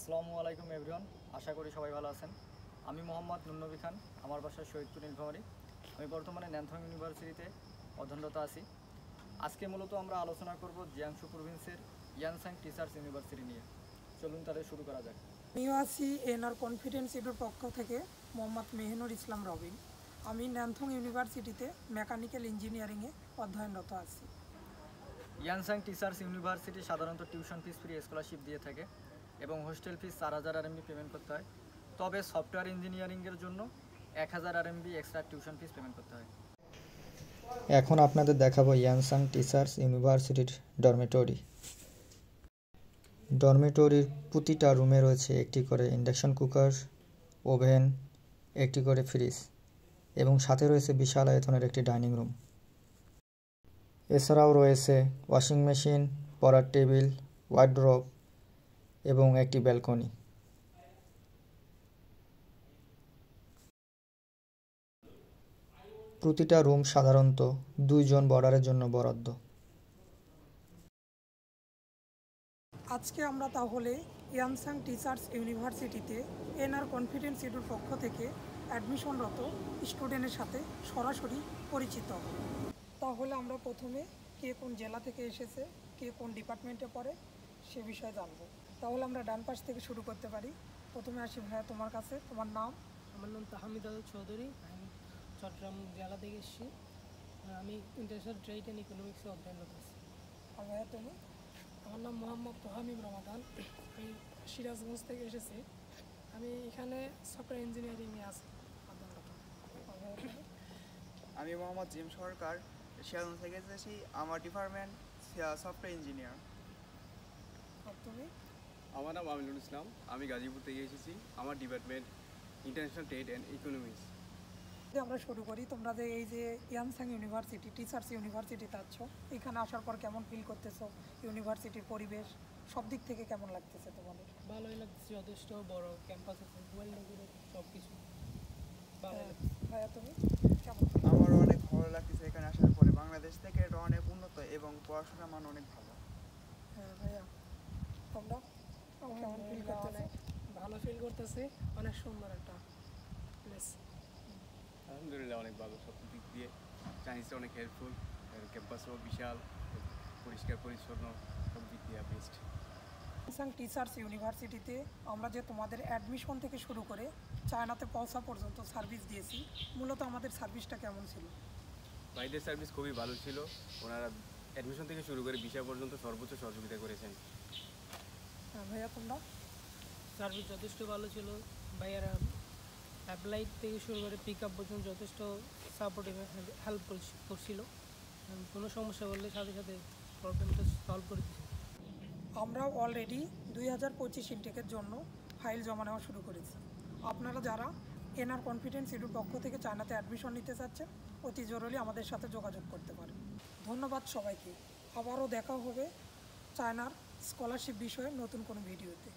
আসসালামু আলাইকুম এভরিওয়ান, আশা করি সবাই ভালো আছেন। আমি মোহাম্মদ নুরনবী খান, আমার বাসা শহীদপুর নীলফামারী। আমি বর্তমানে ন্যানথং ইউনিভার্সিটিতে অধ্যয়নরত আছি। আজকে মূলত আমরা আলোচনা করব জিয়াংশু প্রভিন্সের ইয়ানসাং টিচার্স ইউনিভার্সিটি নিয়ে। চলুন তাহলে শুরু করা যাক। আমিও আছি এনআর কনফিডেন্স ইউর পক্ষ থেকে মোহাম্মদ মেহনুর ইসলাম রবিন। আমি ন্যানথং ইউনিভার্সিটিতে মেকানিক্যাল ইঞ্জিনিয়ারিংয়ে অধ্যয়নরত আছি। ইয়ানসাং টিচার্স ইউনিভার্সিটি সাধারণত টিউশন ফিস ফ্রি স্কলারশিপ দিয়ে থাকে এবং হোস্টেল ফিস 4000 RMB পেমেন্ট করতে হয়। তবে সফটওয়্যার ইঞ্জিনিয়ারিংয়ের জন্য 1000 RMB extra tuition fees payment করতে হয়। এখন আপনাদের দেখাবো ইয়ানসাং টিচার্স ইউনিভার্সিটির ডরমিটরি। ডরমিটরির প্রতিটা রুমে রয়েছে একটি করে ইন্ডাকশন কুকার, ওভেন, একটি করে ফ্রিজ এবং সাথে রয়েছে বিশাল আয়তনের একটি ডাইনিং রুম। এছাড়াও রয়েছে ওয়াশিং মেশিন, পড়ার টেবিল, ওয়ার্ড্রোব এবং একটি ব্যালকনি। প্রতিটা রুম সাধারণত 2 জন বর্ডারের জন্য বরাদ্দ। আজকে আমরা তাহলে ইয়ানসাং টিচার্স ইউনিভার্সিটিতে এনআর কনফিডেন্স ইউর পক্ষ থেকে অ্যাডমিশনরত স্টুডেন্টের সাথে সরাসরি পরিচিত হব। তাহলে আমরা প্রথমে কে কোন জেলা থেকে এসেছে, কে কোন ডিপার্টমেন্টে পড়ে সে বিষয়ে জানবো। তাহলে আমরা ডান পাশ থেকে শুরু করতে পারি। প্রথমে আসি ভাইয়া তোমার কাছে, তোমার নাম? আমার নাম তাহমিদ আল চৌধুরী, আমি চট্টগ্রাম জেলা থেকে এসেছি। আমি ইন্টারন্যাশনাল ট্রেড অ্যান্ড ইকোনমিক্সে অধ্যয়নরত আছি। আর ভাইয়া তুমি? আমার নাম মোহাম্মদ তোহামিম রমাদান, আমি সিরাজগঞ্জ থেকে এসেছি। আমি এখানে সফটওয়্যার ইঞ্জিনিয়ারিংয়ে আছি অধ্যয়নরত। আমি মোহাম্মদ জিম সরকার, সিরাজগঞ্জ থেকে এসেছি। আমার ডিপার্টমেন্ট সফটওয়্যার ইঞ্জিনিয়ার। আর তুমি? আমার নাম আমিনুল ইসলাম, আমি গাজীপুর থেকে এসেছি। আমার department international trade and economics. আমরা শুরু করি। তোমরা যে এই যে ইয়ানসাং ইউনিভার্সিটি টিচার্স ইউনিভার্সিটিতে আছো, এখানে আসার পর কেমন ফিল করতেছো? ইউনিভার্সিটির পরিবেশ সব দিক থেকে কেমন লাগতেছে তোমাদের? ভালোই লাগছে, যথেষ্ট বড় ক্যাম্পাস আছে, ওয়েল ডেকোরেটেড সব কিছু ভালো লাগছে। ভাইয়া তুমি কেমন? আমারও অনেক ভালো লাগতেছে এখানে আসার পরে। বাংলাদেশ থেকে এটা অনেক উন্নত এবং পড়াশোনার মান অনেক ভালো। হ্যাঁ ভাইয়া, তোমরা কেমন ফিল করতেছো? ভালো ফিল করতেছি, অনেক সুন্দর একটা প্লেস। আলহামদুলিল্লাহ অনেক ভালো, সব দিক দিয়ে চাইনিজটা অনেক হেল্পফুল, ক্যাম্পাসও বিশাল, পরিষ্কার পরিচ্ছন্ন, সব দিক দিয়ে বেস্ট। ইয়ানসাং টিচার্স ইউনিভার্সিটিতে আমরা যে তোমাদের অ্যাডমিশন থেকে শুরু করে চায়নাতে পৌঁছা পর্যন্ত সার্ভিস দিয়েছি, মূলত আমাদের সার্ভিসটা কেমন ছিল? ভাইদের সার্ভিস খুবই ভালো ছিল। ওনারা অ্যাডমিশন থেকে শুরু করে ভিসা পর্যন্ত সর্বোচ্চ সহযোগিতা করেছেন। হ্যাঁ ভাইয়া তোমরা? সার্ভিস যথেষ্ট ভালো ছিল। ভাইয়ারা অ্যাপ্লাই থেকে শুরু করে পিক আপ পর্যন্ত যথেষ্ট সাপোর্টিভ হেল্প করছিল। কোনো সমস্যা হলে সাথে সাথে প্রবলেমটা সলভ করে দিয়েছিল। আমরা অলরেডি 2025 ইনটেকের জন্য ফাইল জমা নেওয়া শুরু করেছি। আপনারা যারা এনআর কনফিডেন্স ইউর পক্ষ থেকে চায়নাতে অ্যাডমিশন নিতে চাচ্ছেন, অতি জরুরি আমাদের সাথে যোগাযোগ করতে পারেন। ধন্যবাদ সবাইকে। আবারও দেখা হবে চায়নার স্কলারশিপ বিষয়ে নতুন কোনো ভিডিওতে।